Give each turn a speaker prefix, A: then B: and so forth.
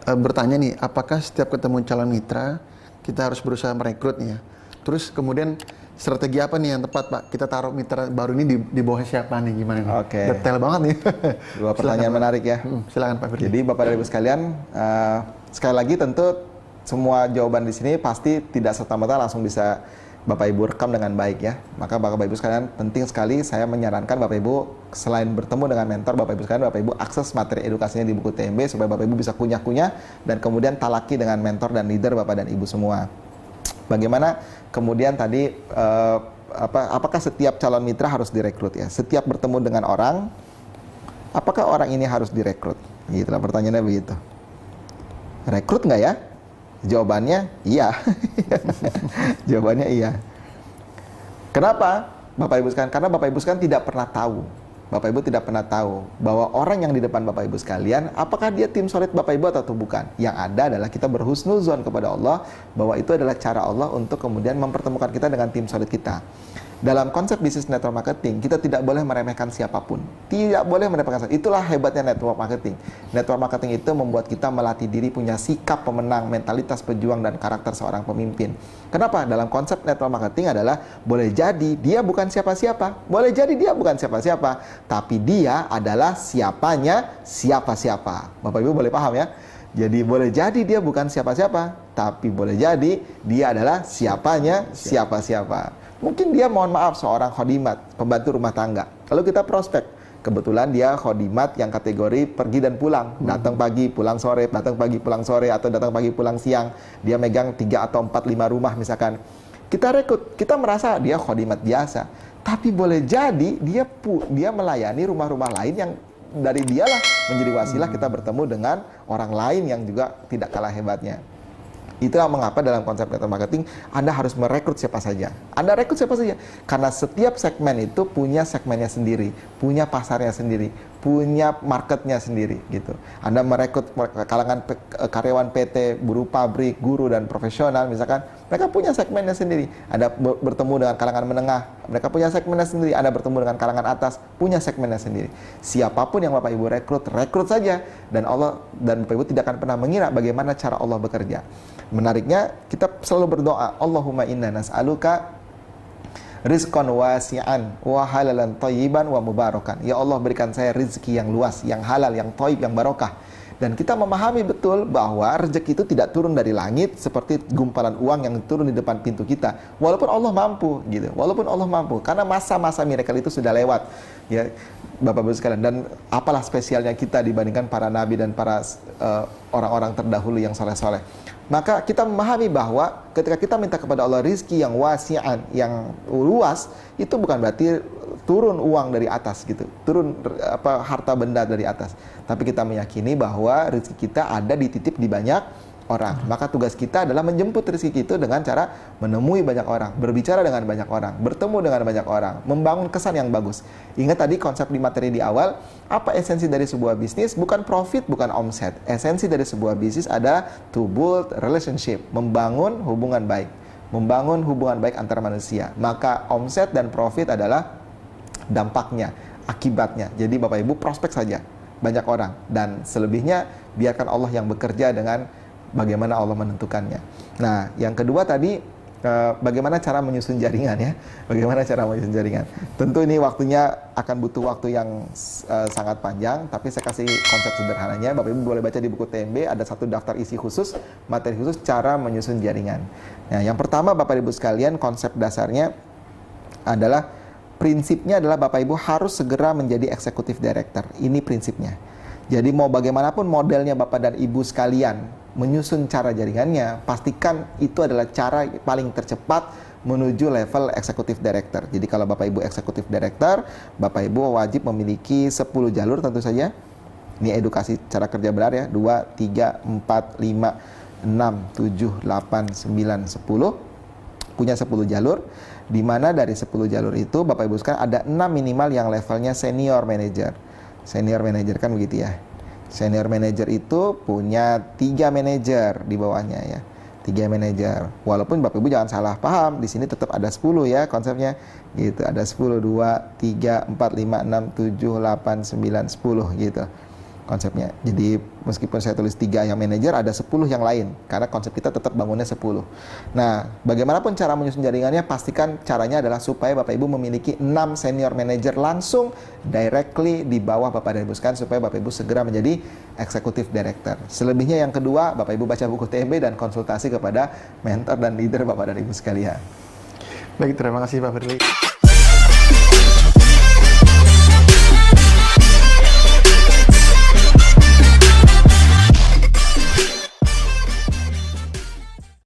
A: bertanya nih, apakah setiap ketemu calon mitra kita harus berusaha merekrutnya? Terus kemudian strategi apa nih yang tepat, Pak? Kita taruh mitra baru ini di bawah siapa nih? Gimana nih?
B: Oke.
A: Detail banget nih.
B: Dua pertanyaan
A: Silakan, Pak.
B: menarik ya.
A: Silakan Pak Firly.
B: Jadi Bapak dan Ibu sekalian, sekali lagi tentu semua jawaban di sini pasti tidak serta-merta langsung bisa Bapak Ibu rekam dengan baik ya. Maka Bapak Ibu sekalian, penting sekali saya menyarankan Bapak Ibu selain bertemu dengan mentor, Bapak Ibu sekalian, Bapak Ibu akses materi edukasinya di buku TMB supaya Bapak Ibu bisa kunyah-kunyah dan kemudian talaki dengan mentor dan leader Bapak dan Ibu semua. Bagaimana kemudian tadi apakah setiap calon mitra harus direkrut ya? Setiap bertemu dengan orang, apakah orang ini harus direkrut? Gitulah pertanyaannya begitu. Rekrut nggak ya? Jawabannya iya. Jawabannya iya. Kenapa? Bapak Ibu sekalian, karena Bapak Ibu sekalian tidak pernah tahu. Bapak Ibu tidak pernah tahu bahwa orang yang di depan Bapak Ibu sekalian, apakah dia tim solid Bapak Ibu atau bukan. Yang ada adalah kita berhusnuzon kepada Allah bahwa itu adalah cara Allah untuk kemudian mempertemukan kita dengan tim solid kita. Dalam konsep bisnis network marketing, kita tidak boleh meremehkan siapapun. Tidak boleh meremehkan. Itulah hebatnya network marketing. Network marketing itu membuat kita melatih diri punya sikap pemenang, mentalitas pejuang, dan karakter seorang pemimpin. Kenapa? Dalam konsep network marketing adalah boleh jadi dia bukan siapa-siapa. Boleh jadi dia bukan siapa-siapa. Tapi dia adalah siapanya siapa-siapa. Bapak Ibu boleh paham ya? Jadi boleh jadi dia bukan siapa-siapa. Tapi boleh jadi dia adalah siapanya siapa-siapa. Mungkin dia, mohon maaf, seorang khodimat, pembantu rumah tangga. Lalu kita prospek. Kebetulan dia khodimat yang kategori pergi dan pulang. Datang pagi, pulang sore, datang pagi, pulang sore, atau datang pagi, pulang siang. Dia megang 3 atau 4, 5 rumah misalkan. Kita rekrut, kita merasa dia khodimat biasa. Tapi boleh jadi dia melayani rumah-rumah lain yang dari dialah menjadi wasilah kita bertemu dengan orang lain yang juga tidak kalah hebatnya. Itulah mengapa dalam konsep network marketing Anda harus merekrut siapa saja. Anda rekrut siapa saja. Karena setiap segmen itu punya segmennya sendiri, punya pasarnya sendiri, punya marketnya sendiri gitu. Anda merekrut kalangan karyawan PT, buruh pabrik, guru dan profesional misalkan, mereka punya segmennya sendiri. Anda bertemu dengan kalangan menengah, mereka punya segmennya sendiri. Anda bertemu dengan kalangan atas, punya segmennya sendiri. Siapapun yang Bapak Ibu rekrut saja, dan Allah dan Bapak Ibu tidak akan pernah mengira bagaimana cara Allah bekerja. Menariknya, kita selalu berdoa, Allahumma inna nas'aluka rizqan wasi'an wa halalan thayyiban wa mubarakan. Ya Allah, berikan saya rezeki yang luas, yang halal, yang thayyib, yang barokah. Dan kita memahami betul bahwa rezeki itu tidak turun dari langit seperti gumpalan uang yang turun di depan pintu kita. Walaupun Allah mampu gitu. Walaupun Allah mampu, karena masa-masa miracle itu sudah lewat. Ya, Bapak Ibu sekalian, dan apalah spesialnya kita dibandingkan para nabi dan para orang-orang terdahulu yang soleh-soleh. Maka kita memahami bahwa ketika kita minta kepada Allah rizki yang wasi'an, yang luas, itu bukan berarti turun uang dari atas gitu, turun harta benda dari atas. Tapi kita meyakini bahwa rezeki kita ada dititip di banyak orang. Maka tugas kita adalah menjemput rezeki itu dengan cara menemui banyak orang, berbicara dengan banyak orang, bertemu dengan banyak orang, membangun kesan yang bagus. Ingat tadi konsep di materi di awal, apa esensi dari sebuah bisnis? Bukan profit, bukan omset. Esensi dari sebuah bisnis adalah to build relationship, membangun hubungan baik. Membangun hubungan baik antar manusia. Maka omset dan profit adalah dampaknya, akibatnya. Jadi Bapak Ibu prospek saja banyak orang, dan selebihnya biarkan Allah yang bekerja dengan bagaimana Allah menentukannya. Nah, yang kedua tadi bagaimana cara menyusun jaringan ya? Bagaimana cara menyusun jaringan? Tentu ini waktunya akan butuh waktu yang sangat panjang, tapi saya kasih konsep sederhananya. Bapak Ibu boleh baca di buku TMB, ada satu daftar isi khusus, materi khusus cara menyusun jaringan. Nah, yang pertama Bapak Ibu sekalian, konsep dasarnya adalah prinsipnya adalah Bapak Ibu harus segera menjadi eksekutif director. Ini prinsipnya. Jadi mau bagaimanapun modelnya Bapak dan Ibu sekalian menyusun cara jaringannya, pastikan itu adalah cara paling tercepat menuju level eksekutif director. Jadi kalau Bapak Ibu eksekutif director, Bapak Ibu wajib memiliki 10 jalur tentu saja. Ini edukasi cara kerja benar ya. 2, 3, 4, 5, 6, 7, 8, 9, 10. Punya 10 jalur, di mana dari 10 jalur itu Bapak Ibu sekalian ada 6 minimal yang levelnya senior manager. Senior manager kan begitu ya. Senior manager itu punya 3 manajer di bawahnya ya. 3 manajer. Walaupun Bapak Ibu jangan salah paham, di sini tetap ada 10 ya konsepnya. Gitu, ada 10, 2, 3, 4, 5, 6, 7, 8, 9, 10 gitu. konsepnya. Jadi meskipun saya tulis 3 yang manajer, ada 10 yang lain. Karena konsep kita tetap bangunnya 10. Nah, bagaimanapun cara menyusun jaringannya, pastikan caranya adalah supaya Bapak Ibu memiliki 6 senior manager langsung directly di bawah Bapak dan Ibu sekalian, supaya Bapak Ibu segera menjadi executive director. Selebihnya yang kedua, Bapak Ibu baca buku TMB dan konsultasi kepada mentor dan leader Bapak dan Ibu sekalian.
A: Baik, terima kasih Pak Firly.